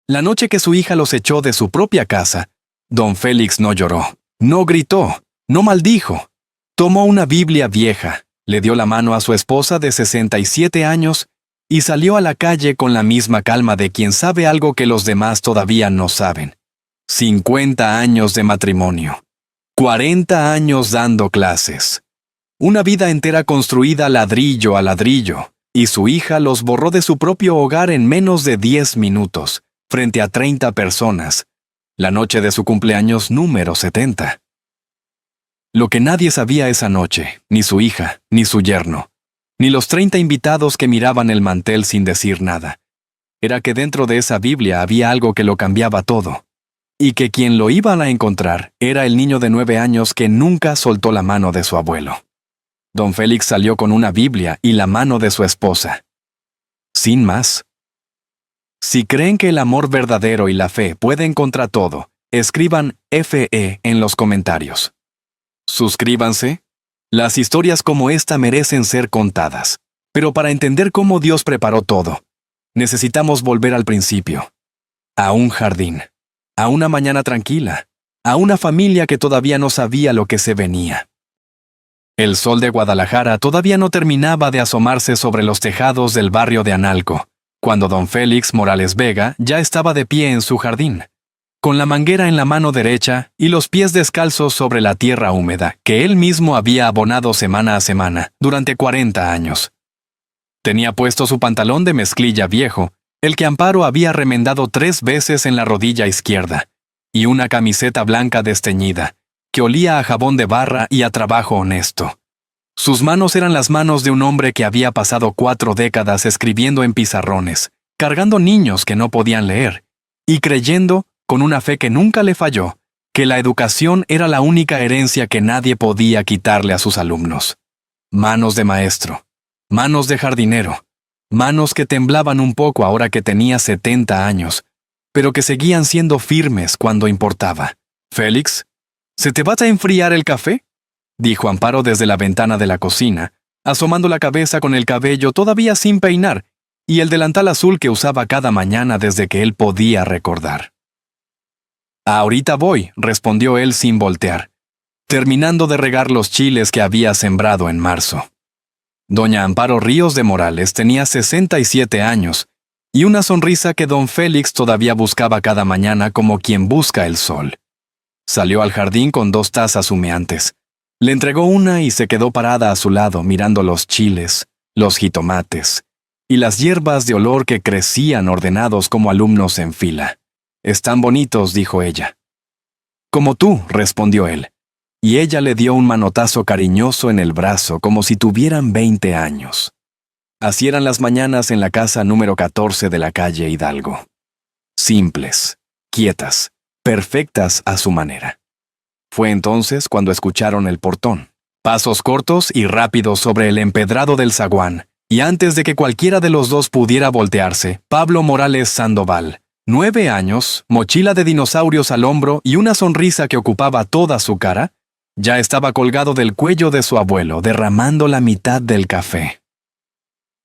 La noche que su hija los echó de su propia casa, don Félix no lloró, no gritó, no maldijo. Tomó una Biblia vieja, le dio la mano a su esposa de 67 años y salió a la calle con la misma calma de quien sabe algo que los demás todavía no saben. 50 años de matrimonio, 40 años dando clases, una vida entera construida ladrillo a ladrillo, y su hija los borró de su propio hogar en menos de 10 minutos, frente a 30 personas, la noche de su cumpleaños número 70. Lo que nadie sabía esa noche, ni su hija, ni su yerno, ni los 30 invitados que miraban el mantel sin decir nada, era que dentro de esa Biblia había algo que lo cambiaba todo, y que quien lo iba a encontrar era el niño de 9 años que nunca soltó la mano de su abuelo. Don Félix salió con una Biblia y la mano de su esposa. Sin más. Si creen que el amor verdadero y la fe pueden contra todo, escriban FE en los comentarios. Suscríbanse. Las historias como esta merecen ser contadas. Pero para entender cómo Dios preparó todo, necesitamos volver al principio. A un jardín. A una mañana tranquila. A una familia que todavía no sabía lo que se venía. El sol de Guadalajara todavía no terminaba de asomarse sobre los tejados del barrio de Analco, cuando don Félix Morales Vega ya estaba de pie en su jardín, con la manguera en la mano derecha y los pies descalzos sobre la tierra húmeda que él mismo había abonado semana a semana durante 40 años. Tenía puesto su pantalón de mezclilla viejo, el que Amparo había remendado 3 veces en la rodilla izquierda, y una camiseta blanca desteñida, que olía a jabón de barra y a trabajo honesto. Sus manos eran las manos de un hombre que había pasado 4 décadas escribiendo en pizarrones, cargando niños que no podían leer, y creyendo, con una fe que nunca le falló, que la educación era la única herencia que nadie podía quitarle a sus alumnos. Manos de maestro, manos de jardinero, manos que temblaban un poco ahora que tenía 70 años, pero que seguían siendo firmes cuando importaba. «Félix, ¿se te va a enfriar el café?», dijo Amparo desde la ventana de la cocina, asomando la cabeza con el cabello todavía sin peinar y el delantal azul que usaba cada mañana desde que él podía recordar. «Ahorita voy», respondió él sin voltear, terminando de regar los chiles que había sembrado en marzo. Doña Amparo Ríos de Morales tenía 67 años y una sonrisa que don Félix todavía buscaba cada mañana como quien busca el sol. Salió al jardín con 2 tazas humeantes. Le entregó una y se quedó parada a su lado mirando los chiles, los jitomates y las hierbas de olor que crecían ordenados como alumnos en fila. «Están bonitos», dijo ella. «Como tú», respondió él, y ella le dio un manotazo cariñoso en el brazo como si tuvieran 20 años. Así eran las mañanas en la casa número 14 de la calle Hidalgo. Simples, quietas, perfectas a su manera. Fue entonces cuando escucharon el portón. Pasos cortos y rápidos sobre el empedrado del zaguán, y antes de que cualquiera de los dos pudiera voltearse, Pablo Morales Sandoval, 9 años, mochila de dinosaurios al hombro y una sonrisa que ocupaba toda su cara, ya estaba colgado del cuello de su abuelo, derramando la mitad del café.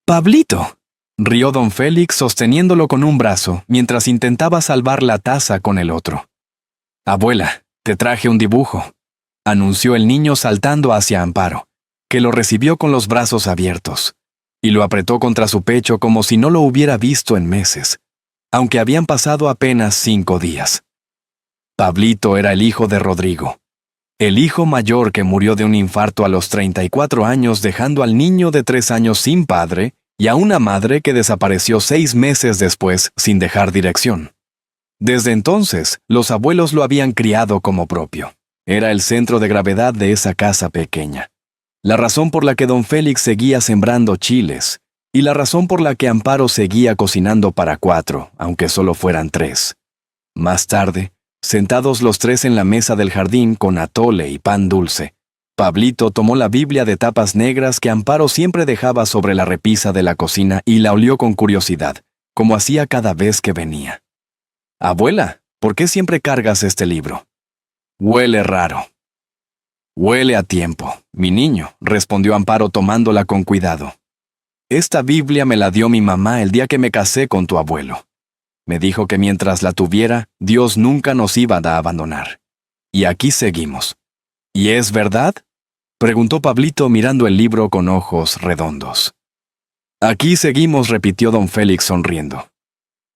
«¡Pablito!», rió don Félix sosteniéndolo con un brazo mientras intentaba salvar la taza con el otro. «Abuela, te traje un dibujo», anunció el niño saltando hacia Amparo, que lo recibió con los brazos abiertos, y lo apretó contra su pecho como si no lo hubiera visto en meses, aunque habían pasado apenas 5 días. Pablito era el hijo de Rodrigo, el hijo mayor que murió de un infarto a los 34 años dejando al niño de 3 años sin padre y a una madre que desapareció 6 meses después sin dejar dirección. Desde entonces, los abuelos lo habían criado como propio. Era el centro de gravedad de esa casa pequeña. La razón por la que don Félix seguía sembrando chiles, y la razón por la que Amparo seguía cocinando para 4, aunque solo fueran 3. Más tarde, sentados los 3 en la mesa del jardín con atole y pan dulce, Pablito tomó la Biblia de tapas negras que Amparo siempre dejaba sobre la repisa de la cocina y la olió con curiosidad, como hacía cada vez que venía. «Abuela, ¿por qué siempre cargas este libro?» «Huele raro». «Huele a tiempo, mi niño», respondió Amparo tomándola con cuidado. «Esta Biblia me la dio mi mamá el día que me casé con tu abuelo. Me dijo que mientras la tuviera, Dios nunca nos iba a abandonar. Y aquí seguimos. ¿Y es verdad?, preguntó Pablito mirando el libro con ojos redondos. Aquí seguimos, repitió don Félix sonriendo.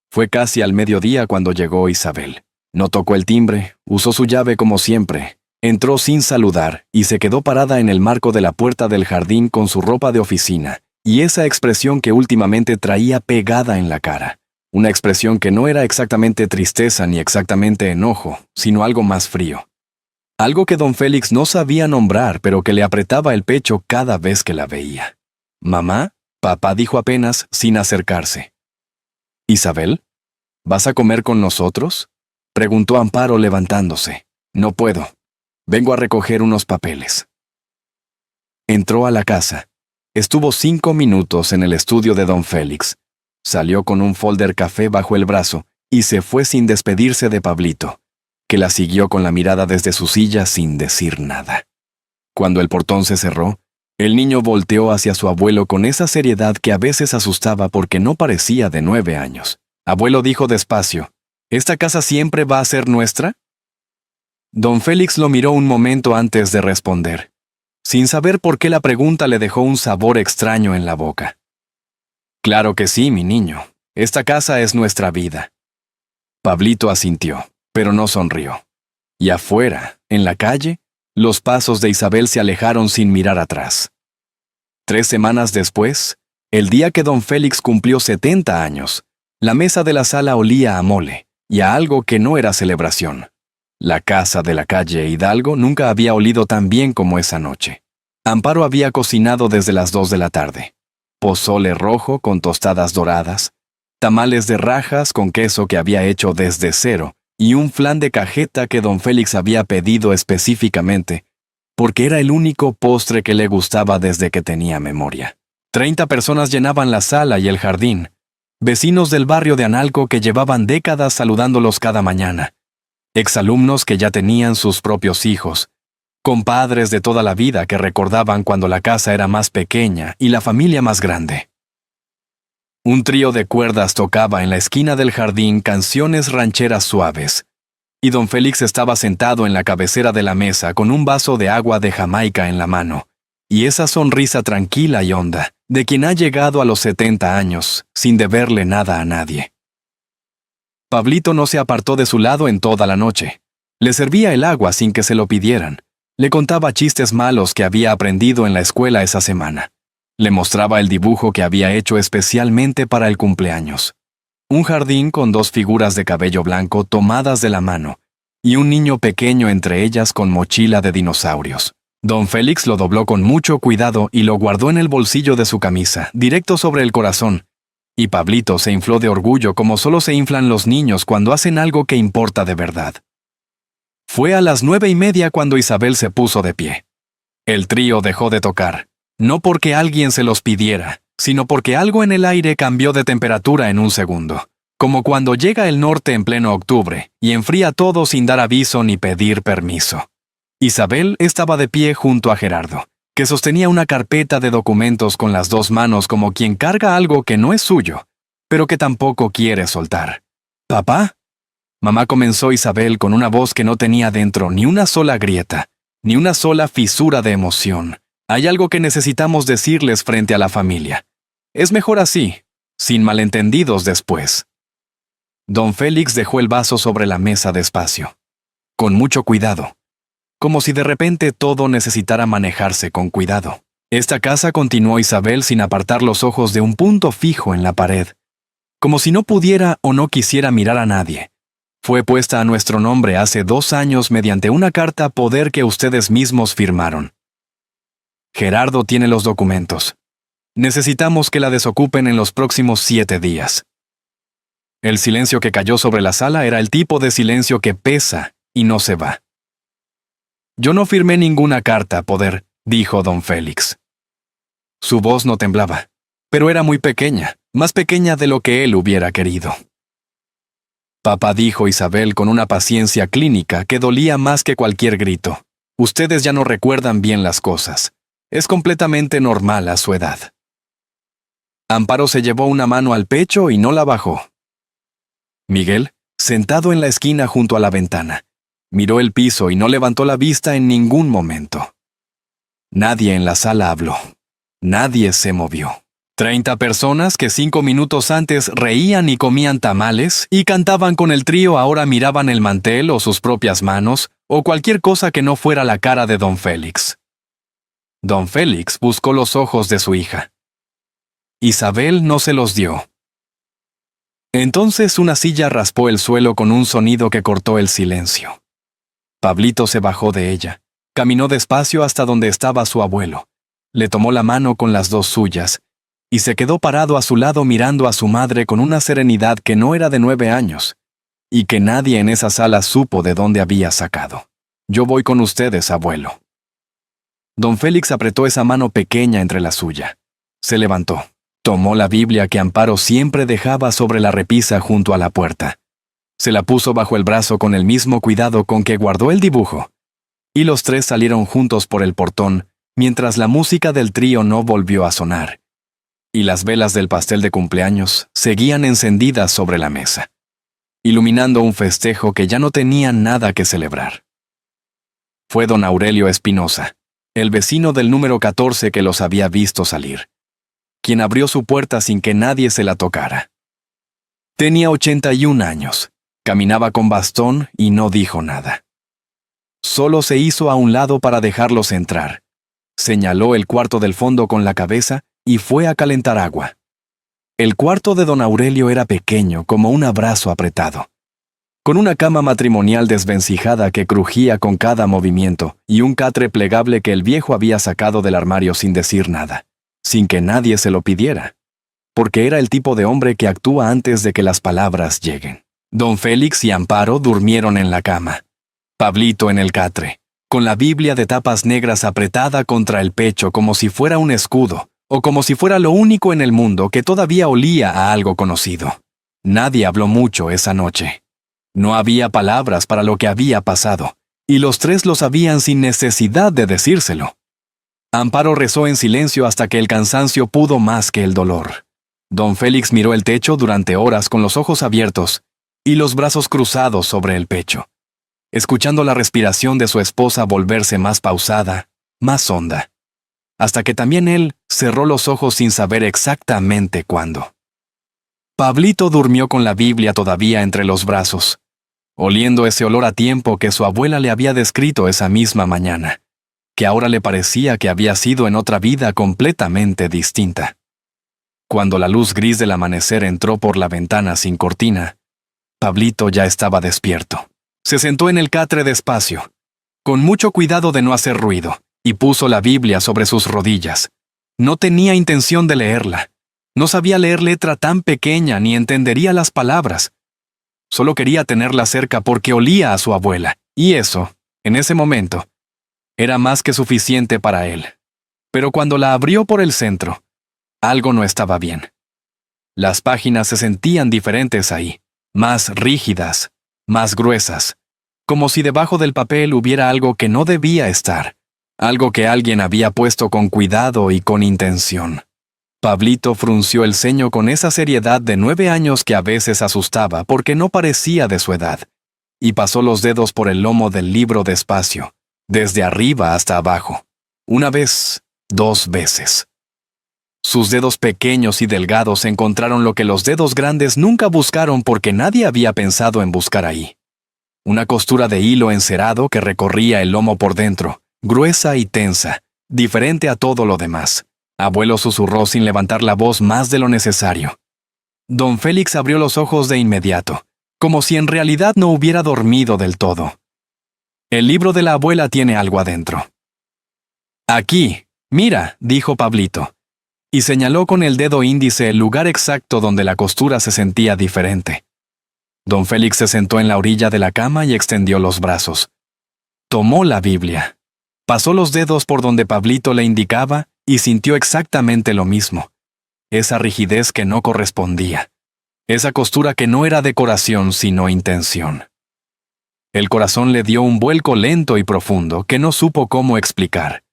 Fue casi al mediodía cuando llegó Isabel. No tocó el timbre, usó su llave como siempre, entró sin saludar y se quedó parada en el marco de la puerta del jardín con su ropa de oficina y esa expresión que últimamente traía pegada en la cara. Una expresión que no era exactamente tristeza ni exactamente enojo, sino algo más frío. Algo que don Félix no sabía nombrar, pero que le apretaba el pecho cada vez que la veía. «Mamá», papá dijo apenas, sin acercarse. «¿Isabel? ¿Vas a comer con nosotros?», preguntó Amparo levantándose. «No puedo. Vengo a recoger unos papeles». Entró a la casa. Estuvo 5 minutos en el estudio de don Félix. Salió con un folder café bajo el brazo y se fue sin despedirse de Pablito, que la siguió con la mirada desde su silla sin decir nada. Cuando el portón se cerró, el niño volteó hacia su abuelo con esa seriedad que a veces asustaba porque no parecía de 9 años. «Abuelo», dijo despacio, «¿esta casa siempre va a ser nuestra?». Don Félix lo miró un momento antes de responder, sin saber por qué la pregunta le dejó un sabor extraño en la boca. «Claro que sí, mi niño. Esta casa es nuestra vida». Pablito asintió, pero no sonrió. Y afuera, en la calle, los pasos de Isabel se alejaron sin mirar atrás. 3 semanas después, el día que don Félix cumplió 70 años, la mesa de la sala olía a mole y a algo que no era celebración. La casa de la calle Hidalgo nunca había olido tan bien como esa noche. Amparo había cocinado desde las 2 de la tarde. Pozole rojo con tostadas doradas, tamales de rajas con queso que había hecho desde cero y un flan de cajeta que don Félix había pedido específicamente, porque era el único postre que le gustaba desde que tenía memoria. 30 personas llenaban la sala y el jardín, vecinos del barrio de Analco que llevaban décadas saludándolos cada mañana, exalumnos que ya tenían sus propios hijos, compadres de toda la vida que recordaban cuando la casa era más pequeña y la familia más grande. Un trío de cuerdas tocaba en la esquina del jardín canciones rancheras suaves, y don Félix estaba sentado en la cabecera de la mesa con un vaso de agua de Jamaica en la mano, y esa sonrisa tranquila y honda de quien ha llegado a los 70 años sin deberle nada a nadie. Pablito no se apartó de su lado en toda la noche. Le servía el agua sin que se lo pidieran. Le contaba chistes malos que había aprendido en la escuela esa semana. Le mostraba el dibujo que había hecho especialmente para el cumpleaños. Un jardín con 2 figuras de cabello blanco tomadas de la mano, y un niño pequeño entre ellas con mochila de dinosaurios. Don Félix lo dobló con mucho cuidado y lo guardó en el bolsillo de su camisa, directo sobre el corazón, y Pablito se infló de orgullo como solo se inflan los niños cuando hacen algo que importa de verdad. Fue a las 9:30 cuando Isabel se puso de pie. El trío dejó de tocar, no porque alguien se los pidiera, sino porque algo en el aire cambió de temperatura en un segundo, como cuando llega el norte en pleno octubre y enfría todo sin dar aviso ni pedir permiso. Isabel estaba de pie junto a Gerardo, que sostenía una carpeta de documentos con las 2 manos como quien carga algo que no es suyo, pero que tampoco quiere soltar. «¿Papá?», mamá comenzó Isabel con una voz que no tenía dentro ni una sola grieta, ni una sola fisura de emoción. «Hay algo que necesitamos decirles frente a la familia. Es mejor así, sin malentendidos después». Don Félix dejó el vaso sobre la mesa despacio, con mucho cuidado, como si de repente todo necesitara manejarse con cuidado. «Esta casa», continuó Isabel sin apartar los ojos de un punto fijo en la pared, como si no pudiera o no quisiera mirar a nadie, «fue puesta a nuestro nombre hace 2 años mediante una carta poder que ustedes mismos firmaron. Gerardo tiene los documentos. Necesitamos que la desocupen en los próximos 7 días». El silencio que cayó sobre la sala era el tipo de silencio que pesa y no se va. «Yo no firmé ninguna carta, poder», dijo don Félix. Su voz no temblaba, pero era muy pequeña, más pequeña de lo que él hubiera querido. «Papá», dijo Isabel con una paciencia clínica que dolía más que cualquier grito, «ustedes ya no recuerdan bien las cosas. Es completamente normal a su edad». Amparo se llevó una mano al pecho y no la bajó. Miguel, sentado en la esquina junto a la ventana, miró el piso y no levantó la vista en ningún momento. Nadie en la sala habló. Nadie se movió. 30 personas que 5 minutos antes reían y comían tamales y cantaban con el trío ahora miraban el mantel o sus propias manos o cualquier cosa que no fuera la cara de don Félix. Don Félix buscó los ojos de su hija. Isabel no se los dio. Entonces una silla raspó el suelo con un sonido que cortó el silencio. Pablito se bajó de ella, caminó despacio hasta donde estaba su abuelo, le tomó la mano con las dos suyas, y se quedó parado a su lado mirando a su madre con una serenidad que no era de 9 años, y que nadie en esa sala supo de dónde había sacado. «Yo voy con ustedes, abuelo». Don Félix apretó esa mano pequeña entre la suya. Se levantó, tomó la Biblia que Amparo siempre dejaba sobre la repisa junto a la puerta. Se la puso bajo el brazo con el mismo cuidado con que guardó el dibujo, y los tres salieron juntos por el portón, mientras la música del trío no volvió a sonar, y las velas del pastel de cumpleaños seguían encendidas sobre la mesa, iluminando un festejo que ya no tenía nada que celebrar. Fue don Aurelio Espinosa, el vecino del número 14 que los había visto salir, quien abrió su puerta sin que nadie se la tocara. Tenía 81 años, caminaba con bastón y no dijo nada. Solo se hizo a un lado para dejarlos entrar. Señaló el cuarto del fondo con la cabeza y fue a calentar agua. El cuarto de don Aurelio era pequeño, como un abrazo apretado, con una cama matrimonial desvencijada que crujía con cada movimiento y un catre plegable que el viejo había sacado del armario sin decir nada, sin que nadie se lo pidiera, porque era el tipo de hombre que actúa antes de que las palabras lleguen. Don Félix y Amparo durmieron en la cama, Pablito en el catre, con la Biblia de tapas negras apretada contra el pecho como si fuera un escudo, o como si fuera lo único en el mundo que todavía olía a algo conocido. Nadie habló mucho esa noche. No había palabras para lo que había pasado, y los tres lo sabían sin necesidad de decírselo. Amparo rezó en silencio hasta que el cansancio pudo más que el dolor. Don Félix miró el techo durante horas con los ojos abiertos y los brazos cruzados sobre el pecho, escuchando la respiración de su esposa volverse más pausada, más honda, hasta que también él cerró los ojos sin saber exactamente cuándo. Pablito durmió con la Biblia todavía entre los brazos, oliendo ese olor a tiempo que su abuela le había descrito esa misma mañana, que ahora le parecía que había sido en otra vida completamente distinta. Cuando la luz gris del amanecer entró por la ventana sin cortina, Pablito ya estaba despierto. Se sentó en el catre despacio, con mucho cuidado de no hacer ruido, y puso la Biblia sobre sus rodillas. No tenía intención de leerla. No sabía leer letra tan pequeña ni entendería las palabras. Solo quería tenerla cerca porque olía a su abuela, y eso, en ese momento, era más que suficiente para él. Pero cuando la abrió por el centro, algo no estaba bien. Las páginas se sentían diferentes ahí, más rígidas, más gruesas, como si debajo del papel hubiera algo que no debía estar, algo que alguien había puesto con cuidado y con intención. Pablito frunció el ceño con esa seriedad de 9 años que a veces asustaba porque no parecía de su edad, y pasó los dedos por el lomo del libro despacio, desde arriba hasta abajo, una vez, 2 veces. Sus dedos pequeños y delgados encontraron lo que los dedos grandes nunca buscaron porque nadie había pensado en buscar ahí. Una costura de hilo encerado que recorría el lomo por dentro, gruesa y tensa, diferente a todo lo demás. Abuelo susurró sin levantar la voz más de lo necesario. Don Félix abrió los ojos de inmediato, como si en realidad no hubiera dormido del todo. El libro de la abuela tiene algo adentro. Aquí, mira, dijo Pablito, y señaló con el dedo índice el lugar exacto donde la costura se sentía diferente. Don Félix se sentó en la orilla de la cama y extendió los brazos. Tomó la Biblia, pasó los dedos por donde Pablito le indicaba y sintió exactamente lo mismo. Esa rigidez que no correspondía. Esa costura que no era decoración sino intención. El corazón le dio un vuelco lento y profundo que no supo cómo explicar.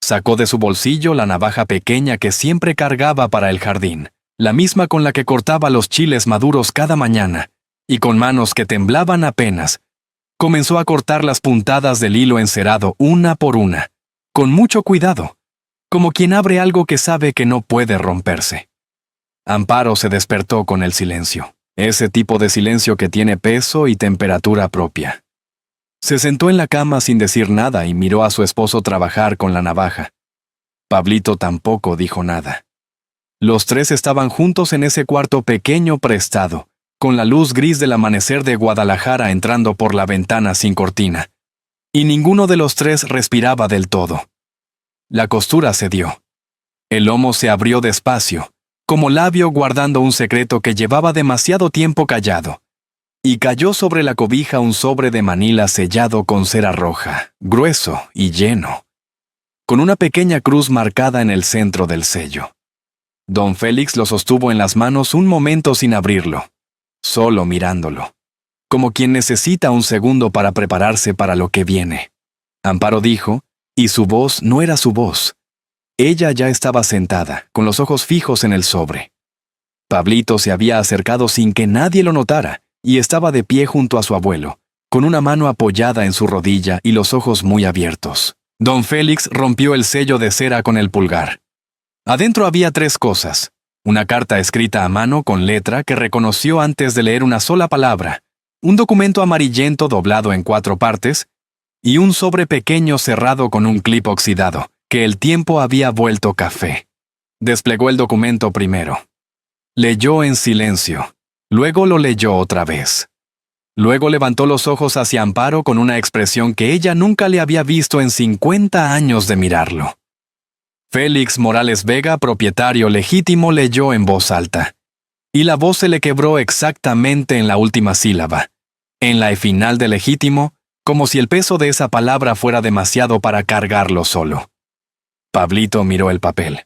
Sacó de su bolsillo la navaja pequeña que siempre cargaba para el jardín, la misma con la que cortaba los chiles maduros cada mañana, y con manos que temblaban apenas, comenzó a cortar las puntadas del hilo encerado una por una, con mucho cuidado, como quien abre algo que sabe que no puede romperse. Amparo se despertó con el silencio, ese tipo de silencio que tiene peso y temperatura propia. Se sentó en la cama sin decir nada y miró a su esposo trabajar con la navaja. Pablito tampoco dijo nada. Los tres estaban juntos en ese cuarto pequeño prestado, con la luz gris del amanecer de Guadalajara entrando por la ventana sin cortina. Y ninguno de los tres respiraba del todo. La costura cedió. El lomo se abrió despacio, como labio guardando un secreto que llevaba demasiado tiempo callado. Y cayó sobre la cobija un sobre de Manila sellado con cera roja, grueso y lleno, con una pequeña cruz marcada en el centro del sello. Don Félix lo sostuvo en las manos un momento sin abrirlo, solo mirándolo, como quien necesita un segundo para prepararse para lo que viene. Amparo dijo, y su voz no era su voz. Ella ya estaba sentada, con los ojos fijos en el sobre. Pablito se había acercado sin que nadie lo notara, y estaba de pie junto a su abuelo, con una mano apoyada en su rodilla y los ojos muy abiertos. Don Félix rompió el sello de cera con el pulgar. Adentro había 3 cosas: una carta escrita a mano con letra que reconoció antes de leer una sola palabra, un documento amarillento doblado en 4 partes, y un sobre pequeño cerrado con un clip oxidado, que el tiempo había vuelto café. Desplegó el documento primero. Leyó en silencio. Luego lo leyó otra vez. Luego levantó los ojos hacia Amparo con una expresión que ella nunca le había visto en 50 años de mirarlo. Félix Morales Vega, propietario legítimo, leyó en voz alta. Y la voz se le quebró exactamente en la última sílaba, en la E final de legítimo, como si el peso de esa palabra fuera demasiado para cargarlo solo. Pablito miró el papel.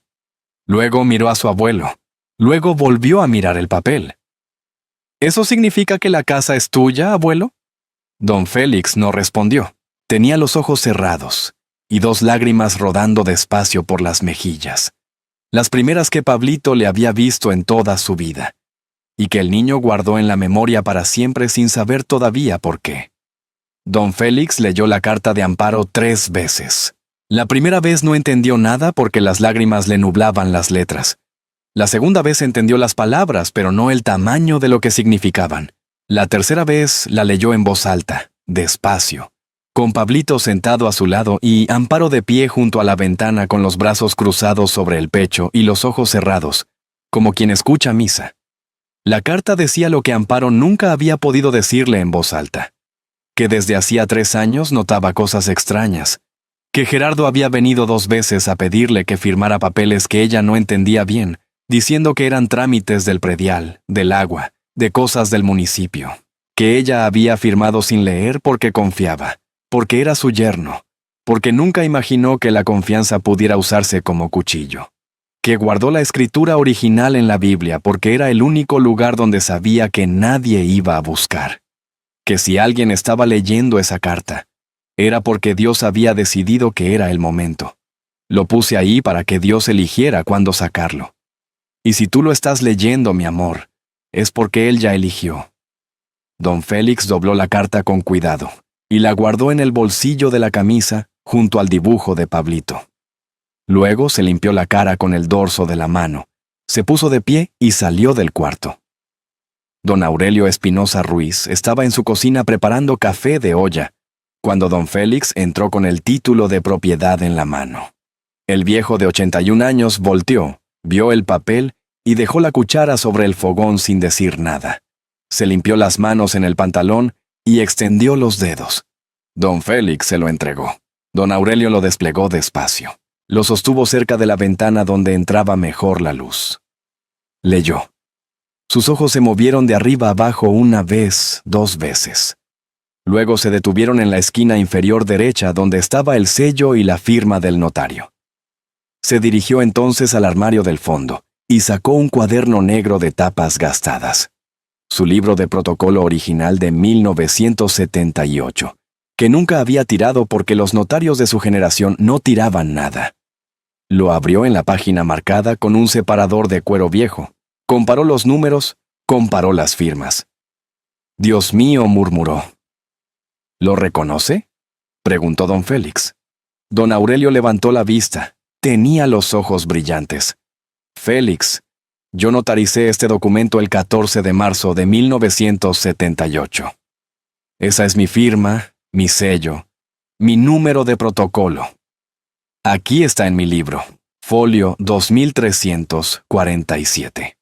Luego miró a su abuelo. Luego volvió a mirar el papel. ¿Eso significa que la casa es tuya, abuelo? Don Félix no respondió. Tenía los ojos cerrados y 2 lágrimas rodando despacio por las mejillas. Las primeras que Pablito le había visto en toda su vida, y que el niño guardó en la memoria para siempre sin saber todavía por qué. Don Félix leyó la carta de Amparo 3 veces. La primera vez no entendió nada porque las lágrimas le nublaban las letras. La segunda vez entendió las palabras, pero no el tamaño de lo que significaban. La tercera vez la leyó en voz alta, despacio, con Pablito sentado a su lado y Amparo de pie junto a la ventana con los brazos cruzados sobre el pecho y los ojos cerrados, como quien escucha misa. La carta decía lo que Amparo nunca había podido decirle en voz alta, que desde hacía 3 años notaba cosas extrañas, que Gerardo había venido 2 veces a pedirle que firmara papeles que ella no entendía bien, diciendo que eran trámites del predial, del agua, de cosas del municipio, que ella había firmado sin leer porque confiaba, porque era su yerno, porque nunca imaginó que la confianza pudiera usarse como cuchillo, que guardó la escritura original en la Biblia porque era el único lugar donde sabía que nadie iba a buscar, que si alguien estaba leyendo esa carta, era porque Dios había decidido que era el momento. Lo puse ahí para que Dios eligiera cuándo sacarlo. Y si tú lo estás leyendo, mi amor, es porque Él ya eligió. Don Félix dobló la carta con cuidado y la guardó en el bolsillo de la camisa junto al dibujo de Pablito. Luego se limpió la cara con el dorso de la mano, se puso de pie y salió del cuarto. Don Aurelio Espinosa Ruiz estaba en su cocina preparando café de olla, cuando don Félix entró con el título de propiedad en la mano. El viejo de 81 años volteó, vio el papel y dejó la cuchara sobre el fogón sin decir nada. Se limpió las manos en el pantalón y extendió los dedos. Don Félix se lo entregó. Don Aurelio lo desplegó despacio. Lo sostuvo cerca de la ventana donde entraba mejor la luz. Leyó. Sus ojos se movieron de arriba abajo 1 vez, 2 veces. Luego se detuvieron en la esquina inferior derecha donde estaba el sello y la firma del notario. Se dirigió entonces al armario del fondo y sacó un cuaderno negro de tapas gastadas. Su libro de protocolo original de 1978, que nunca había tirado porque los notarios de su generación no tiraban nada. Lo abrió en la página marcada con un separador de cuero viejo. Comparó los números, comparó las firmas. Dios mío, murmuró. ¿Lo reconoce?, preguntó don Félix. Don Aurelio levantó la vista. Tenía los ojos brillantes. Félix, yo notaricé este documento el 14 de marzo de 1978. Esa es mi firma, mi sello, mi número de protocolo. Aquí está en mi libro, folio 2347.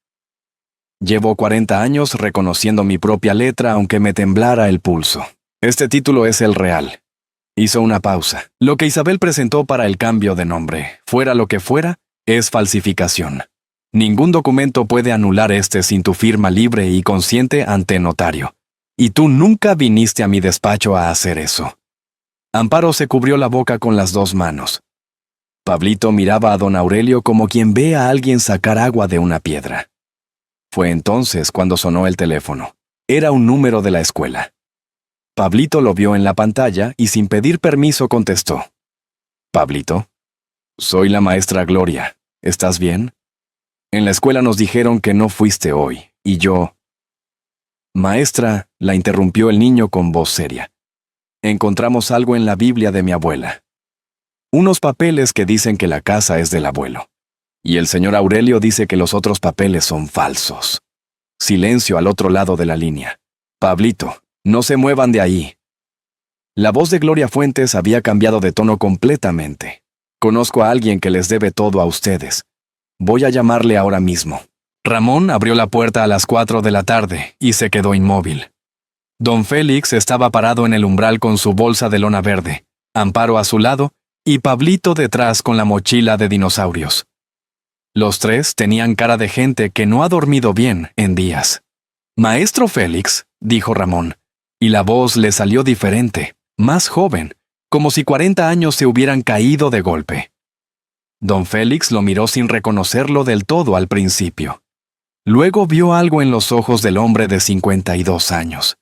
Llevo 40 años reconociendo mi propia letra aunque me temblara el pulso. Este título es el real. Hizo una pausa. Lo que Isabel presentó para el cambio de nombre, fuera lo que fuera, es falsificación. Ningún documento puede anular este sin tu firma libre y consciente ante notario. Y tú nunca viniste a mi despacho a hacer eso. Amparo se cubrió la boca con las dos manos. Pablito miraba a don Aurelio como quien ve a alguien sacar agua de una piedra. Fue entonces cuando sonó el teléfono. Era un número de la escuela. Pablito lo vio en la pantalla y sin pedir permiso contestó. «Pablito, soy la maestra Gloria. ¿Estás bien? En la escuela nos dijeron que no fuiste hoy, y yo...» «Maestra», la interrumpió el niño con voz seria. «Encontramos algo en la Biblia de mi abuela. Unos papeles que dicen que la casa es del abuelo. Y el señor Aurelio dice que los otros papeles son falsos». Silencio al otro lado de la línea. «Pablito, no se muevan de ahí». La voz de Gloria Fuentes había cambiado de tono completamente. «Conozco a alguien que les debe todo a ustedes. Voy a llamarle ahora mismo». Ramón abrió la puerta a las 4 de la tarde y se quedó inmóvil. Don Félix estaba parado en el umbral con su bolsa de lona verde, Amparo a su lado y Pablito detrás con la mochila de dinosaurios. Los tres tenían cara de gente que no ha dormido bien en días. «Maestro Félix», dijo Ramón, y la voz le salió diferente, más joven, como si 40 años se hubieran caído de golpe. Don Félix lo miró sin reconocerlo del todo al principio. Luego vio algo en los ojos del hombre de 52 años,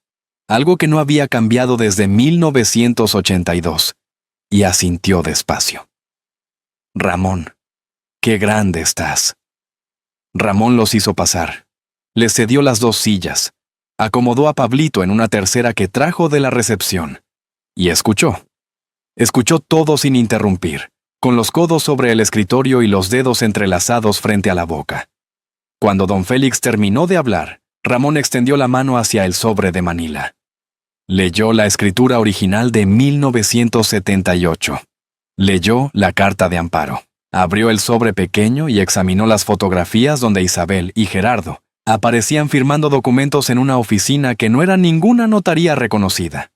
algo que no había cambiado desde 1982, y asintió despacio. «Ramón, qué grande estás». Ramón los hizo pasar. Les cedió las 2 sillas. Acomodó a Pablito en una tercera que trajo de la recepción. Y escuchó. Escuchó todo sin interrumpir, con los codos sobre el escritorio y los dedos entrelazados frente a la boca. Cuando don Félix terminó de hablar, Ramón extendió la mano hacia el sobre de Manila. Leyó la escritura original de 1978. Leyó la carta de Amparo. Abrió el sobre pequeño y examinó las fotografías donde Isabel y Gerardo aparecían firmando documentos en una oficina que no era ninguna notaría reconocida.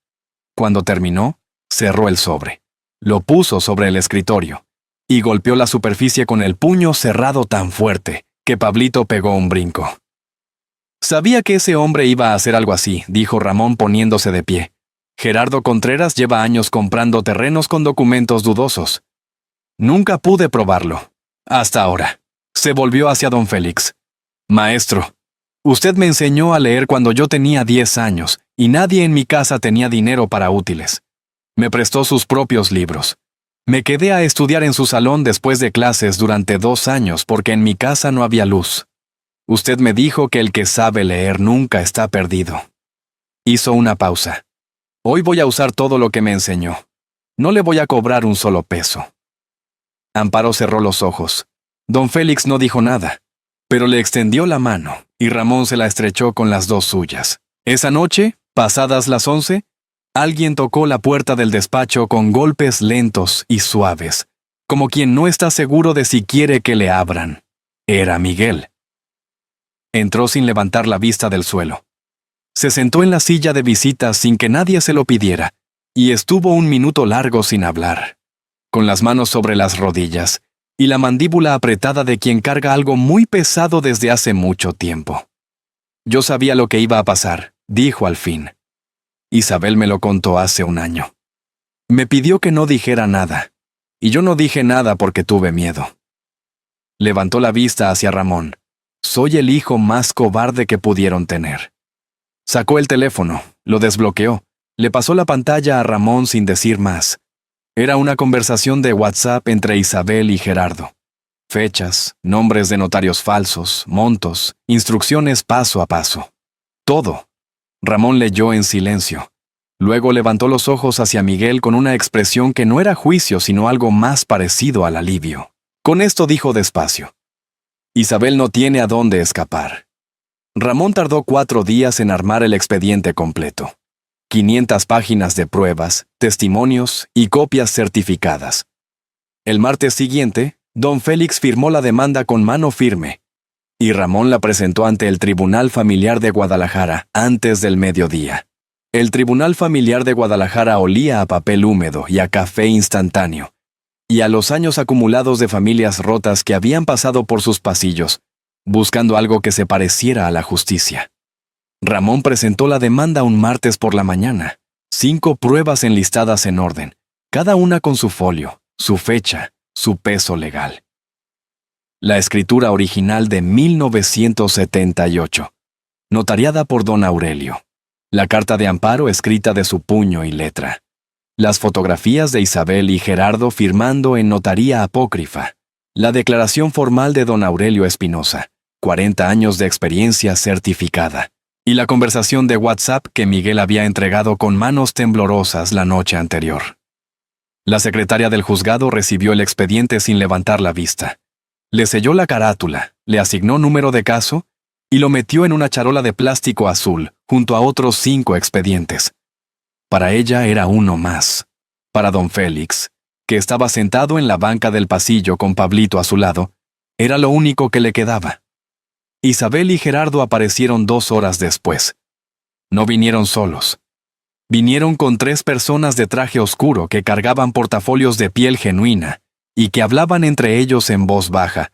Cuando terminó, cerró el sobre, lo puso sobre el escritorio y golpeó la superficie con el puño cerrado tan fuerte que Pablito pegó un brinco. «Sabía que ese hombre iba a hacer algo así», dijo Ramón poniéndose de pie. «Gerardo Contreras lleva años comprando terrenos con documentos dudosos. Nunca pude probarlo. Hasta ahora». Se volvió hacia don Félix. «Maestro, usted me enseñó a leer cuando yo tenía 10 años y nadie en mi casa tenía dinero para útiles. Me prestó sus propios libros. Me quedé a estudiar en su salón después de clases durante 2 años porque en mi casa no había luz. Usted me dijo que el que sabe leer nunca está perdido». Hizo una pausa. «Hoy voy a usar todo lo que me enseñó. No le voy a cobrar un solo peso». Amparo cerró los ojos. Don Félix no dijo nada, pero le extendió la mano y Ramón se la estrechó con las 2 suyas. Esa noche, pasadas las 11, alguien tocó la puerta del despacho con golpes lentos y suaves, como quien no está seguro de si quiere que le abran. Era Miguel. Entró sin levantar la vista del suelo. Se sentó en la silla de visitas sin que nadie se lo pidiera, y estuvo un minuto largo sin hablar, con las manos sobre las rodillas y la mandíbula apretada de quien carga algo muy pesado desde hace mucho tiempo. «Yo sabía lo que iba a pasar», dijo al fin. «Isabel me lo contó hace 1 año. Me pidió que no dijera nada, y yo no dije nada porque tuve miedo». Levantó la vista hacia Ramón. «Soy el hijo más cobarde que pudieron tener». Sacó el teléfono, lo desbloqueó, le pasó la pantalla a Ramón sin decir más. Era una conversación de WhatsApp entre Isabel y Gerardo. Fechas, nombres de notarios falsos, montos, instrucciones paso a paso. Todo. Ramón leyó en silencio. Luego levantó los ojos hacia Miguel con una expresión que no era juicio, sino algo más parecido al alivio. Con esto dijo despacio: Isabel no tiene a dónde escapar. Ramón tardó 4 días en armar el expediente completo. 500 páginas de pruebas, testimonios y copias certificadas. El martes siguiente, don Félix firmó la demanda con mano firme, y Ramón la presentó ante el Tribunal Familiar de Guadalajara antes del mediodía. El Tribunal Familiar de Guadalajara olía a papel húmedo y a café instantáneo, y a los años acumulados de familias rotas que habían pasado por sus pasillos, buscando algo que se pareciera a la justicia. Ramón presentó la demanda un martes por la mañana. 5 pruebas enlistadas en orden, cada una con su folio, su fecha, su peso legal. La escritura original de 1978, notariada por don Aurelio. La carta de amparo escrita de su puño y letra. Las fotografías de Isabel y Gerardo firmando en notaría apócrifa. La declaración formal de don Aurelio Espinosa, 40 años de experiencia certificada. Y la conversación de WhatsApp que Miguel había entregado con manos temblorosas la noche anterior. La secretaria del juzgado recibió el expediente sin levantar la vista. Le selló la carátula, le asignó número de caso y lo metió en una charola de plástico azul junto a otros 5 expedientes. Para ella era uno más. Para don Félix, que estaba sentado en la banca del pasillo con Pablito a su lado, era lo único que le quedaba. Isabel y Gerardo aparecieron 2 horas después. No vinieron solos. Vinieron con 3 personas de traje oscuro que cargaban portafolios de piel genuina y que hablaban entre ellos en voz baja,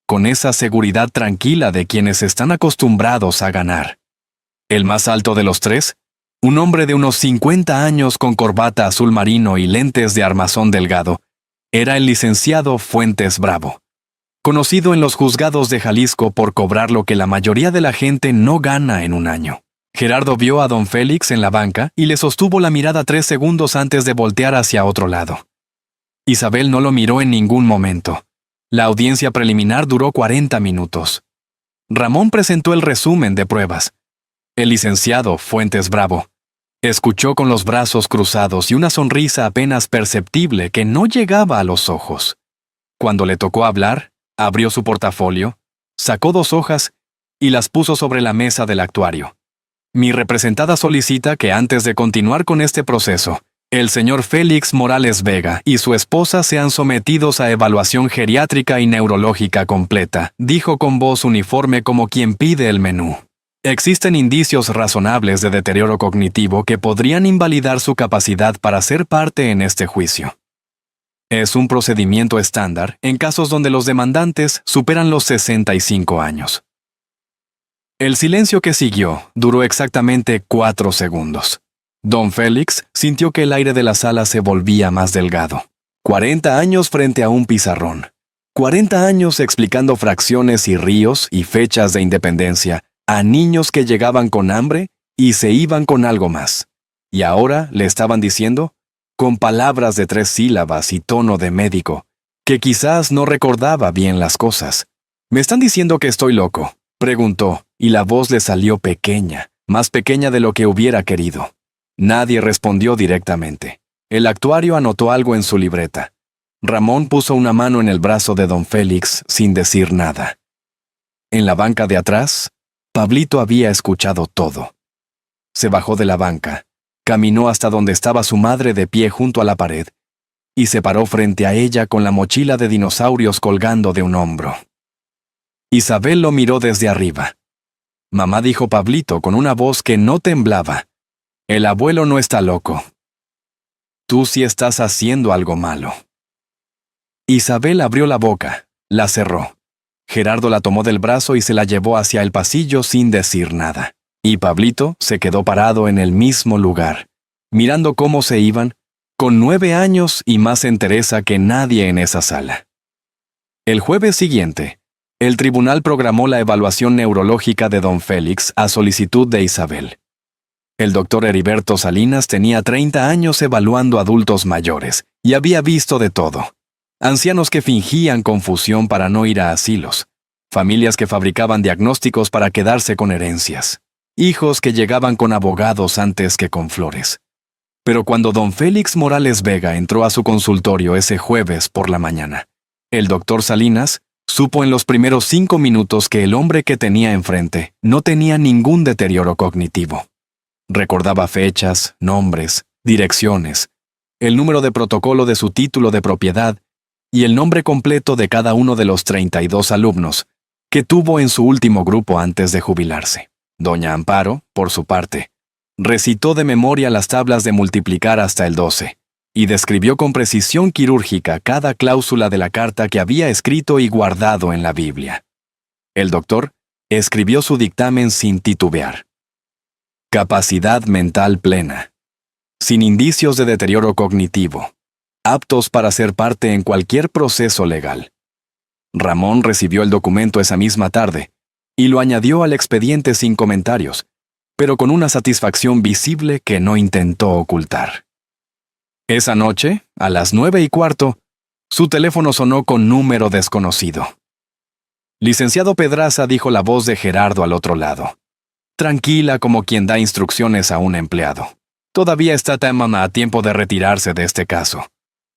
con esa seguridad tranquila de quienes están acostumbrados a ganar. El más alto de los 3, un hombre de unos 50 años con corbata azul marino y lentes de armazón delgado, era el licenciado Fuentes Bravo, conocido en los juzgados de Jalisco por cobrar lo que la mayoría de la gente no gana en un año. Gerardo vio a don Félix en la banca y le sostuvo la mirada 3 segundos antes de voltear hacia otro lado. Isabel no lo miró en ningún momento. La audiencia preliminar duró 40 minutos. Ramón presentó el resumen de pruebas. El licenciado Fuentes Bravo escuchó con los brazos cruzados y una sonrisa apenas perceptible que no llegaba a los ojos. Cuando le tocó hablar, abrió su portafolio, sacó 2 hojas y las puso sobre la mesa del actuario. Mi representada solicita que antes de continuar con este proceso, el señor Félix Morales Vega y su esposa sean sometidos a evaluación geriátrica y neurológica completa, dijo con voz uniforme como quien pide el menú. Existen indicios razonables de deterioro cognitivo que podrían invalidar su capacidad para ser parte en este juicio. Es un procedimiento estándar en casos donde los demandantes superan los 65 años. El silencio que siguió duró exactamente 4 segundos. Don Félix sintió que el aire de la sala se volvía más delgado. 40 años frente a un pizarrón. 40 años explicando fracciones y ríos y fechas de independencia a niños que llegaban con hambre y se iban con algo más. Y ahora le estaban diciendo, con palabras de 3 sílabas y tono de médico, que quizás no recordaba bien las cosas. «¿Me están diciendo que estoy loco?», preguntó, y la voz le salió pequeña, más pequeña de lo que hubiera querido. Nadie respondió directamente. El actuario anotó algo en su libreta. Ramón puso una mano en el brazo de don Félix sin decir nada. En la banca de atrás, Pablito había escuchado todo. Se bajó de la banca, caminó hasta donde estaba su madre de pie junto a la pared, y se paró frente a ella con la mochila de dinosaurios colgando de un hombro. Isabel lo miró desde arriba. «Mamá», dijo Pablito con una voz que no temblaba, «el abuelo no está loco. Tú sí estás haciendo algo malo». Isabel abrió la boca, la cerró. Gerardo la tomó del brazo y se la llevó hacia el pasillo sin decir nada. Y Pablito se quedó parado en el mismo lugar, mirando cómo se iban, con 9 años y más entereza que nadie en esa sala. El jueves siguiente, el tribunal programó la evaluación neurológica de don Félix a solicitud de Isabel. El doctor Heriberto Salinas tenía 30 años evaluando adultos mayores y había visto de todo. Ancianos que fingían confusión para no ir a asilos, familias que fabricaban diagnósticos para quedarse con herencias, hijos que llegaban con abogados antes que con flores. Pero cuando don Félix Morales Vega entró a su consultorio ese jueves por la mañana, el doctor Salinas supo en los primeros 5 minutos que el hombre que tenía enfrente no tenía ningún deterioro cognitivo. Recordaba fechas, nombres, direcciones, el número de protocolo de su título de propiedad y el nombre completo de cada uno de los 32 alumnos que tuvo en su último grupo antes de jubilarse. Doña Amparo, por su parte, recitó de memoria las tablas de multiplicar hasta el 12 y describió con precisión quirúrgica cada cláusula de la carta que había escrito y guardado en la Biblia. El doctor escribió su dictamen sin titubear. Capacidad mental plena, sin indicios de deterioro cognitivo, aptos para ser parte en cualquier proceso legal. Ramón recibió el documento esa misma tarde y lo añadió al expediente sin comentarios, pero con una satisfacción visible que no intentó ocultar. Esa noche, a las 9:15, su teléfono sonó con número desconocido. Licenciado Pedraza, dijo la voz de Gerardo al otro lado, tranquila como quien da instrucciones a un empleado. Todavía está a tiempo de retirarse de este caso.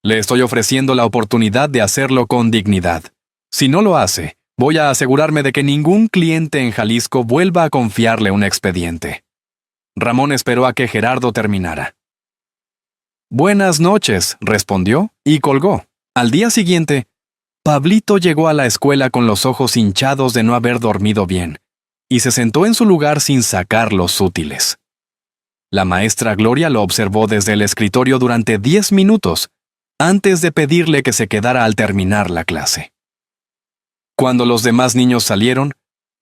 Le estoy ofreciendo la oportunidad de hacerlo con dignidad. Si no lo hace, voy a asegurarme de que ningún cliente en Jalisco vuelva a confiarle un expediente. Ramón esperó a que Gerardo terminara. Buenas noches, respondió y colgó. Al día siguiente, Pablito llegó a la escuela con los ojos hinchados de no haber dormido bien y se sentó en su lugar sin sacar los útiles. La maestra Gloria lo observó desde el escritorio durante 10 minutos antes de pedirle que se quedara al terminar la clase. Cuando los demás niños salieron,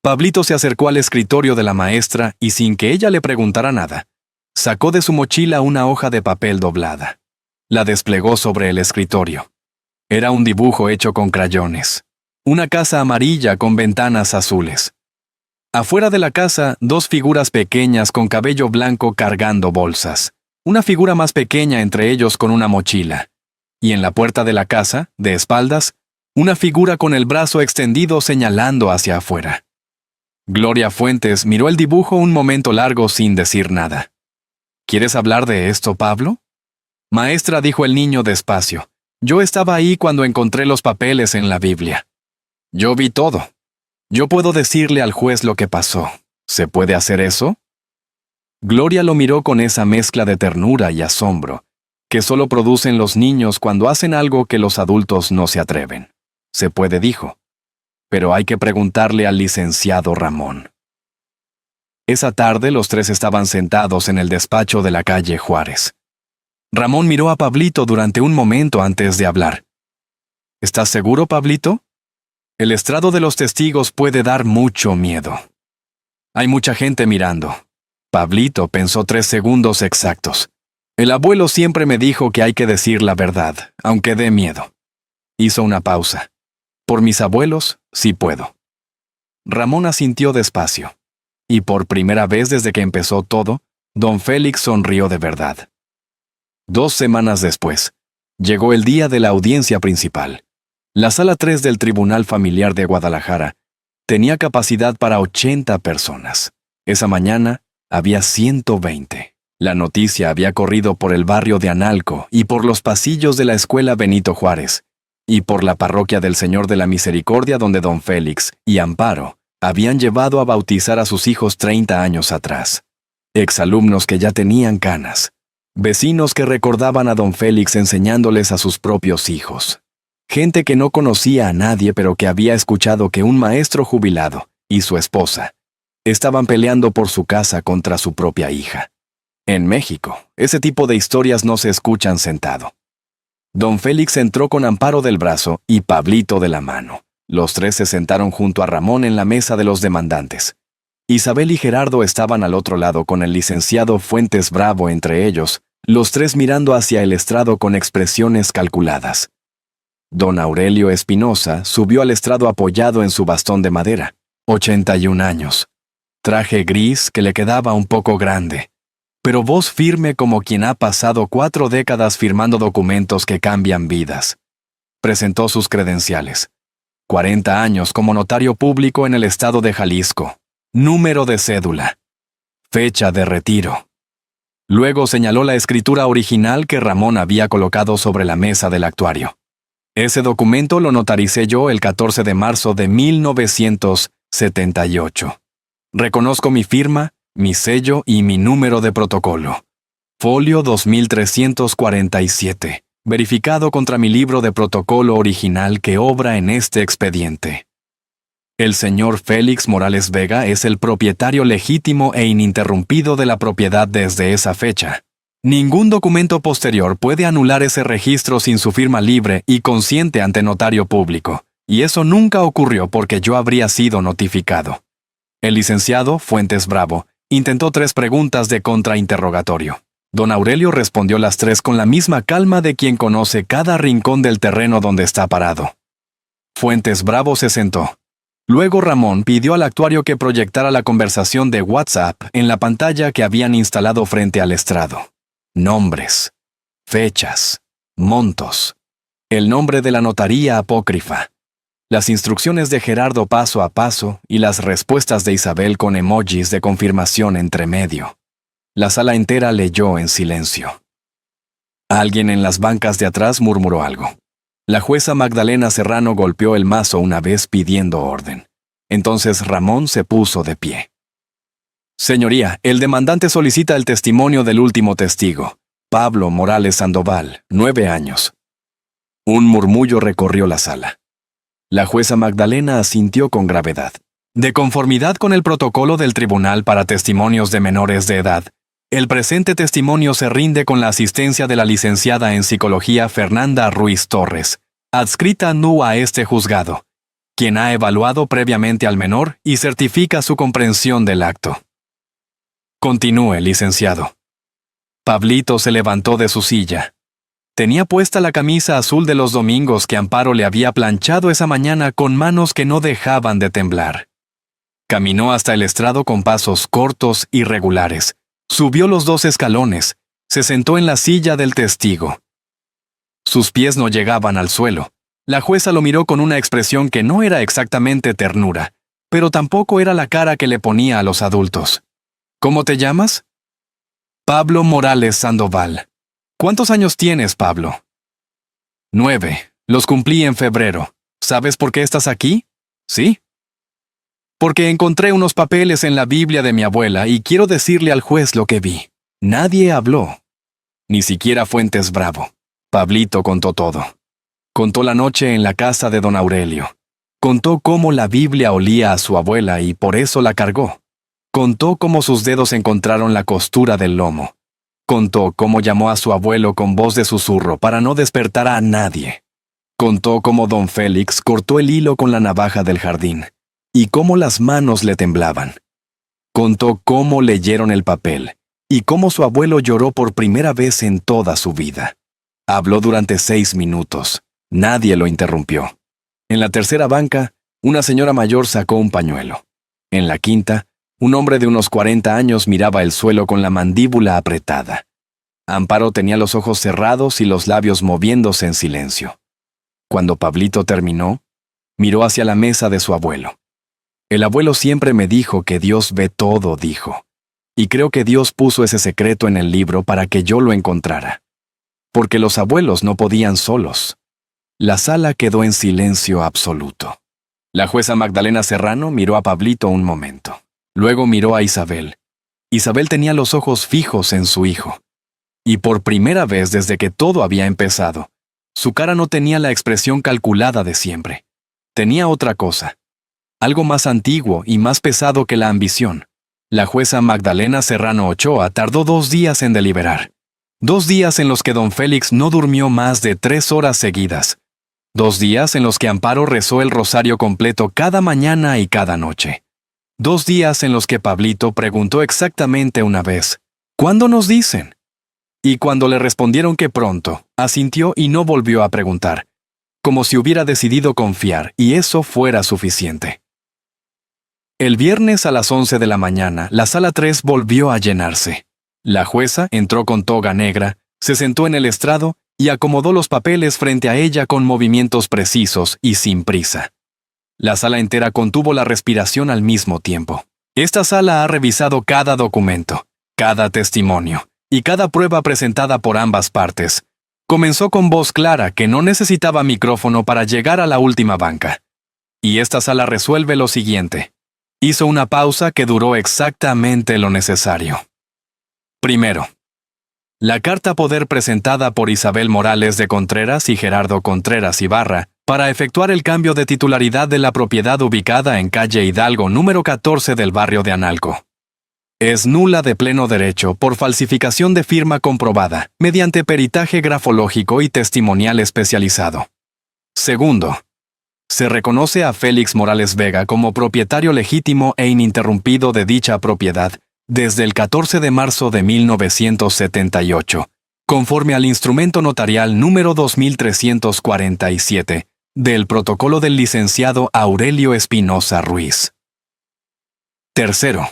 Pablito se acercó al escritorio de la maestra y sin que ella le preguntara nada, sacó de su mochila una hoja de papel doblada. La desplegó sobre el escritorio. Era un dibujo hecho con crayones. Una casa amarilla con ventanas azules. Afuera de la casa, 2 figuras pequeñas con cabello blanco cargando bolsas. Una figura más pequeña entre ellos con una mochila. Y en la puerta de la casa, de espaldas, una figura con el brazo extendido señalando hacia afuera. Gloria Fuentes miró el dibujo un momento largo sin decir nada. ¿Quieres hablar de esto, Pablo? Maestra, dijo el niño despacio. Yo estaba ahí cuando encontré los papeles en la Biblia. Yo vi todo. Yo puedo decirle al juez lo que pasó. ¿Se puede hacer eso? Gloria lo miró con esa mezcla de ternura y asombro que solo producen los niños cuando hacen algo que los adultos no se atreven. Se puede, dijo. Pero hay que preguntarle al licenciado Ramón. Esa tarde los 3 estaban sentados en el despacho de la calle Juárez. Ramón miró a Pablito durante un momento antes de hablar. ¿Estás seguro, Pablito? El estrado de los testigos puede dar mucho miedo. Hay mucha gente mirando. Pablito pensó 3 segundos exactos. El abuelo siempre me dijo que hay que decir la verdad, aunque dé miedo. Hizo una pausa. Por mis abuelos, sí puedo. Ramón asintió despacio. Y por primera vez desde que empezó todo, don Félix sonrió de verdad. 2 semanas después, llegó el día de la audiencia principal. La sala 3 del Tribunal Familiar de Guadalajara tenía capacidad para 80 personas. Esa mañana había 120. La noticia había corrido por el barrio de Analco y por los pasillos de la escuela Benito Juárez, y por la parroquia del Señor de la Misericordia donde don Félix y Amparo habían llevado a bautizar a sus hijos 30 años atrás. Exalumnos que ya tenían canas. Vecinos que recordaban a don Félix enseñándoles a sus propios hijos. Gente que no conocía a nadie pero que había escuchado que un maestro jubilado y su esposa estaban peleando por su casa contra su propia hija. En México, ese tipo de historias no se escuchan sentado. Don Félix entró con Amparo del brazo y Pablito de la mano. Los 3 se sentaron junto a Ramón en la mesa de los demandantes. Isabel y Gerardo estaban al otro lado con el licenciado Fuentes Bravo entre ellos, los 3 mirando hacia el estrado con expresiones calculadas. Don Aurelio Espinosa subió al estrado apoyado en su bastón de madera, 81 años. Traje gris que le quedaba un poco grande, pero voz firme como quien ha pasado 4 décadas firmando documentos que cambian vidas. Presentó sus credenciales. 40 años como notario público en el estado de Jalisco. Número de cédula. Fecha de retiro. Luego señaló la escritura original que Ramón había colocado sobre la mesa del actuario. Ese documento lo notaricé yo el 14 de marzo de 1978. Reconozco mi firma, mi sello y mi número de protocolo. Folio 2347, verificado contra mi libro de protocolo original que obra en este expediente. El señor Félix Morales Vega es el propietario legítimo e ininterrumpido de la propiedad desde esa fecha. Ningún documento posterior puede anular ese registro sin su firma libre y consciente ante notario público, y eso nunca ocurrió porque yo habría sido notificado. El licenciado Fuentes Bravo intentó 3 preguntas de contrainterrogatorio. Don Aurelio respondió las 3 con la misma calma de quien conoce cada rincón del terreno donde está parado. Fuentes Bravo se sentó. Luego Ramón pidió al actuario que proyectara la conversación de WhatsApp en la pantalla que habían instalado frente al estrado. Nombres, fechas, montos, el nombre de la notaría apócrifa, las instrucciones de Gerardo paso a paso y las respuestas de Isabel con emojis de confirmación entre medio. La sala entera leyó en silencio. Alguien en las bancas de atrás murmuró algo. La jueza Magdalena Serrano golpeó el mazo una vez pidiendo orden. Entonces Ramón se puso de pie. Señoría, el demandante solicita el testimonio del último testigo, Pablo Morales Sandoval, 9 años. Un murmullo recorrió la sala. La jueza Magdalena asintió con gravedad. De conformidad con el protocolo del Tribunal para Testimonios de Menores de Edad, el presente testimonio se rinde con la asistencia de la licenciada en Psicología Fernanda Ruiz Torres, adscrita NU a este juzgado, quien ha evaluado previamente al menor y certifica su comprensión del acto. Continúe, licenciado. Pablito se levantó de su silla. Tenía puesta la camisa azul de los domingos que Amparo le había planchado esa mañana con manos que no dejaban de temblar. Caminó hasta el estrado con pasos cortos y regulares. Subió los 2 escalones. Se sentó en la silla del testigo. Sus pies no llegaban al suelo. La jueza lo miró con una expresión que no era exactamente ternura, pero tampoco era la cara que le ponía a los adultos. ¿Cómo te llamas? Pablo Morales Sandoval. ¿Cuántos años tienes, Pablo? 9. Los cumplí en febrero. ¿Sabes por qué estás aquí? ¿Sí? Porque encontré unos papeles en la Biblia de mi abuela y quiero decirle al juez lo que vi. Nadie habló. Ni siquiera Fuentes Bravo. Pablito contó todo. Contó la noche en la casa de don Aurelio. Contó cómo la Biblia olía a su abuela y por eso la cargó. Contó cómo sus dedos encontraron la costura del lomo. Contó cómo llamó a su abuelo con voz de susurro para no despertar a nadie. Contó cómo don Félix cortó el hilo con la navaja del jardín y cómo las manos le temblaban. Contó cómo leyeron el papel y cómo su abuelo lloró por primera vez en toda su vida. Habló durante 6 minutos. Nadie lo interrumpió. En la tercera banca, una señora mayor sacó un pañuelo. En la quinta, un hombre de unos 40 años miraba el suelo con la mandíbula apretada. Amparo tenía los ojos cerrados y los labios moviéndose en silencio. Cuando Pablito terminó, miró hacia la mesa de su abuelo. El abuelo siempre me dijo que Dios ve todo, dijo. Y creo que Dios puso ese secreto en el libro para que yo lo encontrara. Porque los abuelos no podían solos. La sala quedó en silencio absoluto. La jueza Magdalena Serrano miró a Pablito un momento. Luego miró a Isabel. Isabel tenía los ojos fijos en su hijo. Y por primera vez desde que todo había empezado, su cara no tenía la expresión calculada de siempre. Tenía otra cosa. Algo más antiguo y más pesado que la ambición. La jueza Magdalena Serrano Ochoa tardó 2 días en deliberar. 2 días en los que don Félix no durmió más de 3 horas seguidas. 2 días en los que Amparo rezó el rosario completo cada mañana y cada noche. 2 días en los que Pablito preguntó exactamente una vez, ¿cuándo nos dicen? Y cuando le respondieron que pronto, asintió y no volvió a preguntar, como si hubiera decidido confiar y eso fuera suficiente. El viernes a las 11 de la mañana, la sala 3 volvió a llenarse. La jueza entró con toga negra, se sentó en el estrado y acomodó los papeles frente a ella con movimientos precisos y sin prisa. La sala entera contuvo la respiración al mismo tiempo. Esta sala ha revisado cada documento, cada testimonio y cada prueba presentada por ambas partes. Comenzó con voz clara que no necesitaba micrófono para llegar a la última banca. Y esta sala resuelve lo siguiente. Hizo una pausa que duró exactamente lo necesario. Primero, la carta poder presentada por Isabel Morales de Contreras y Gerardo Contreras Ibarra para efectuar el cambio de titularidad de la propiedad ubicada en calle Hidalgo número 14 del barrio de Analco. Es nula de pleno derecho por falsificación de firma comprobada mediante peritaje grafológico y testimonial especializado. Segundo, se reconoce a Félix Morales Vega como propietario legítimo e ininterrumpido de dicha propiedad desde el 14 de marzo de 1978, conforme al instrumento notarial número 2347 del protocolo del licenciado Aurelio Espinosa Ruiz. Tercero,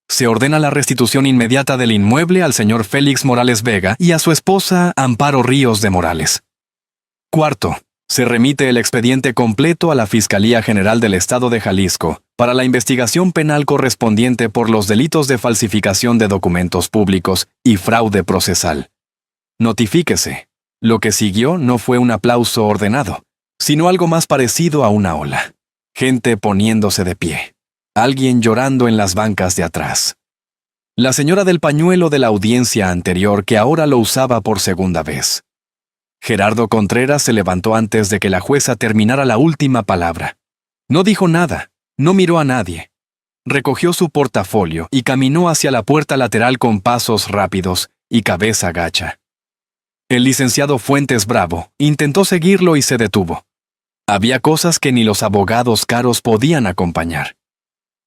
se ordena la restitución inmediata del inmueble al señor Félix Morales Vega y a su esposa Amparo Ríos de Morales. Cuarto, se remite el expediente completo a la Fiscalía General del Estado de Jalisco para la investigación penal correspondiente por los delitos de falsificación de documentos públicos y fraude procesal. Notifíquese, lo que siguió no fue un aplauso ordenado, sino algo más parecido a una ola. Gente poniéndose de pie. Alguien llorando en las bancas de atrás. La señora del pañuelo de la audiencia anterior que ahora lo usaba por segunda vez. Gerardo Contreras se levantó antes de que la jueza terminara la última palabra. No dijo nada, no miró a nadie. Recogió su portafolio y caminó hacia la puerta lateral con pasos rápidos y cabeza gacha. El licenciado Fuentes Bravo intentó seguirlo y se detuvo. Había cosas que ni los abogados caros podían acompañar.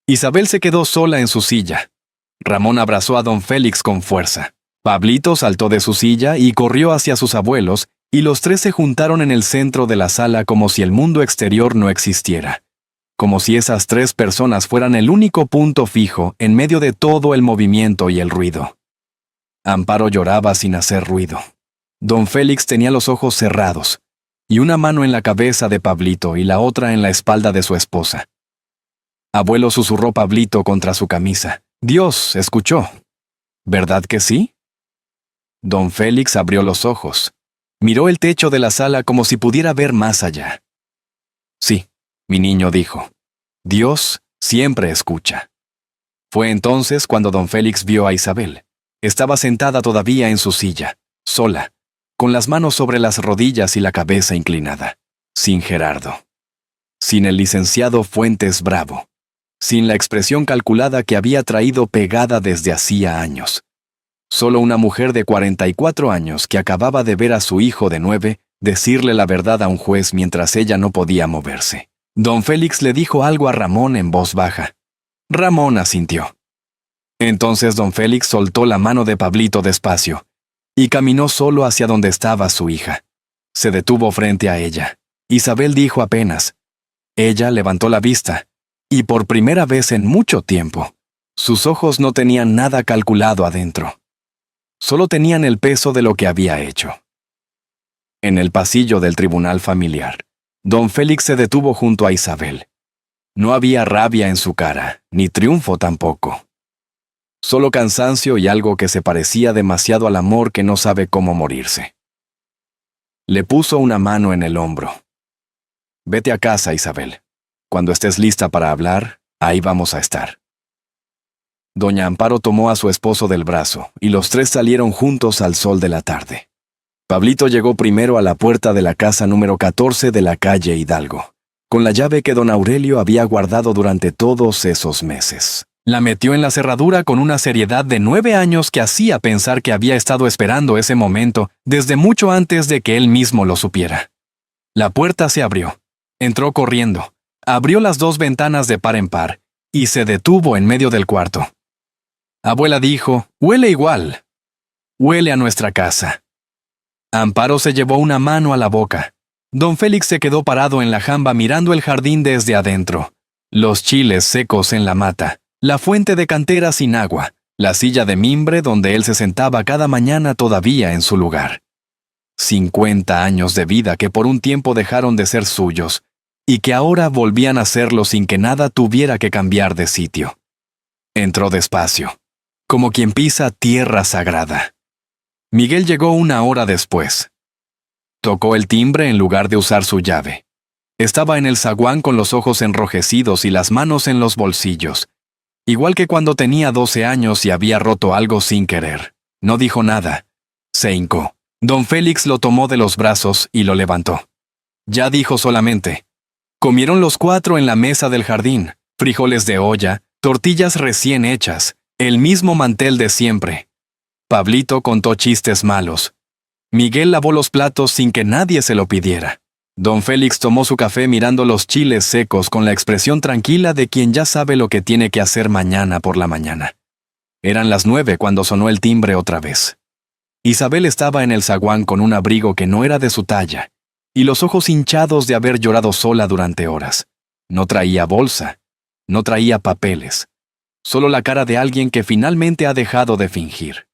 Isabel se quedó sola en su silla. Ramón abrazó a don Félix con fuerza. Pablito saltó de su silla y corrió hacia sus abuelos, y los tres se juntaron en el centro de la sala como si el mundo exterior no existiera. Como si esas tres personas fueran el único punto fijo en medio de todo el movimiento y el ruido. Amparo lloraba sin hacer ruido. Don Félix tenía los ojos cerrados, y una mano en la cabeza de Pablito y la otra en la espalda de su esposa. Abuelo, susurró Pablito contra su camisa. Dios escuchó. ¿Verdad que sí? Don Félix abrió los ojos. Miró el techo de la sala como si pudiera ver más allá. Sí, mi niño, dijo. Dios siempre escucha. Fue entonces cuando don Félix vio a Isabel. Estaba sentada todavía en su silla, sola, con las manos sobre las rodillas y la cabeza inclinada. Sin Gerardo. Sin el licenciado Fuentes Bravo. Sin la expresión calculada que había traído pegada desde hacía años. Solo una mujer de 44 años que acababa de ver a su hijo de 9 decirle la verdad a un juez mientras ella no podía moverse. Don Félix le dijo algo a Ramón en voz baja. Ramón asintió. Entonces don Félix soltó la mano de Pablito despacio y caminó solo hacia donde estaba su hija. Se detuvo frente a ella. Isabel dijo apenas. Ella levantó la vista, y por primera vez en mucho tiempo, sus ojos no tenían nada calculado adentro. Solo tenían el peso de lo que había hecho. En el pasillo del tribunal familiar, don Félix se detuvo junto a Isabel. No había rabia en su cara, ni triunfo tampoco. Solo cansancio y algo que se parecía demasiado al amor que no sabe cómo morirse. Le puso una mano en el hombro. Vete a casa, Isabel. Cuando estés lista para hablar, ahí vamos a estar. Doña Amparo tomó a su esposo del brazo, y los tres salieron juntos al sol de la tarde. Pablito llegó primero a la puerta de la casa número 14 de la calle Hidalgo, con la llave que don Aurelio había guardado durante todos esos meses. La metió en la cerradura con una seriedad de 9 años que hacía pensar que había estado esperando ese momento desde mucho antes de que él mismo lo supiera. La puerta se abrió. Entró corriendo, abrió las 2 ventanas de par en par, y se detuvo en medio del cuarto. Abuela dijo, huele igual. Huele a nuestra casa. Amparo se llevó una mano a la boca. Don Félix se quedó parado en la jamba mirando el jardín desde adentro. Los chiles secos en la mata, la fuente de cantera sin agua, la silla de mimbre donde él se sentaba cada mañana todavía en su lugar. 50 años de vida que por un tiempo dejaron de ser suyos, y que ahora volvían a serlo sin que nada tuviera que cambiar de sitio. Entró despacio, como quien pisa tierra sagrada. Miguel llegó 1 hora después. Tocó el timbre en lugar de usar su llave. Estaba en el zaguán con los ojos enrojecidos y las manos en los bolsillos. Igual que cuando tenía 12 años y había roto algo sin querer. No dijo nada. Se hincó. Don Félix lo tomó de los brazos y lo levantó. Ya dijo solamente: comieron los 4 en la mesa del jardín, frijoles de olla, tortillas recién hechas, el mismo mantel de siempre. Pablito contó chistes malos. Miguel lavó los platos sin que nadie se lo pidiera. Don Félix tomó su café mirando los chiles secos con la expresión tranquila de quien ya sabe lo que tiene que hacer mañana por la mañana. Eran las 9 cuando sonó el timbre otra vez. Isabel estaba en el zaguán con un abrigo que no era de su talla, y los ojos hinchados de haber llorado sola durante horas. No traía bolsa, no traía papeles, solo la cara de alguien que finalmente ha dejado de fingir.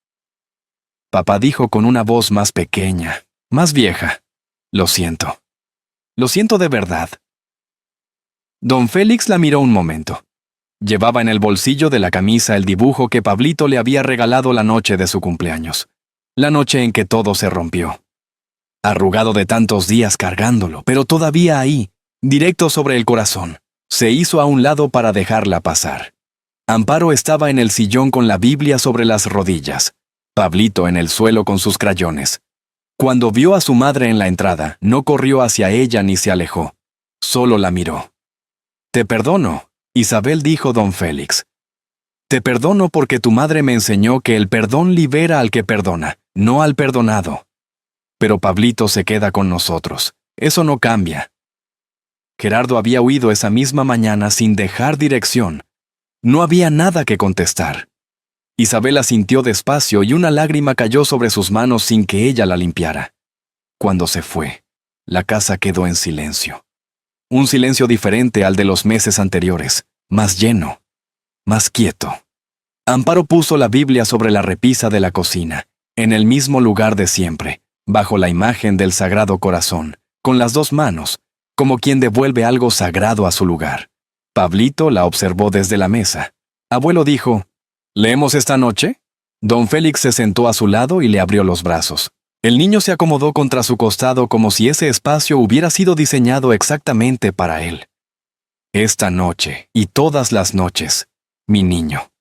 Papá dijo con una voz más pequeña, más vieja: lo siento. Lo siento de verdad. Don Félix la miró un momento. Llevaba en el bolsillo de la camisa el dibujo que Pablito le había regalado la noche de su cumpleaños. La noche en que todo se rompió. Arrugado de tantos días cargándolo, pero todavía ahí, directo sobre el corazón, se hizo a un lado para dejarla pasar. Amparo estaba en el sillón con la Biblia sobre las rodillas. Pablito en el suelo con sus crayones. Cuando vio a su madre en la entrada, no corrió hacia ella ni se alejó. Solo la miró. «Te perdono», Isabel dijo don Félix. «Te perdono porque tu madre me enseñó que el perdón libera al que perdona, no al perdonado. Pero Pablito se queda con nosotros. Eso no cambia». Gerardo había huido esa misma mañana sin dejar dirección. No había nada que contestar. Isabel asintió despacio y una lágrima cayó sobre sus manos sin que ella la limpiara. Cuando se fue, la casa quedó en silencio. Un silencio diferente al de los meses anteriores, más lleno, más quieto. Amparo puso la Biblia sobre la repisa de la cocina, en el mismo lugar de siempre, bajo la imagen del Sagrado Corazón, con las 2 manos, como quien devuelve algo sagrado a su lugar. Pablito la observó desde la mesa. Abuelo dijo: «¿Leemos esta noche?» Don Félix se sentó a su lado y le abrió los brazos. El niño se acomodó contra su costado como si ese espacio hubiera sido diseñado exactamente para él. «Esta noche y todas las noches, mi niño».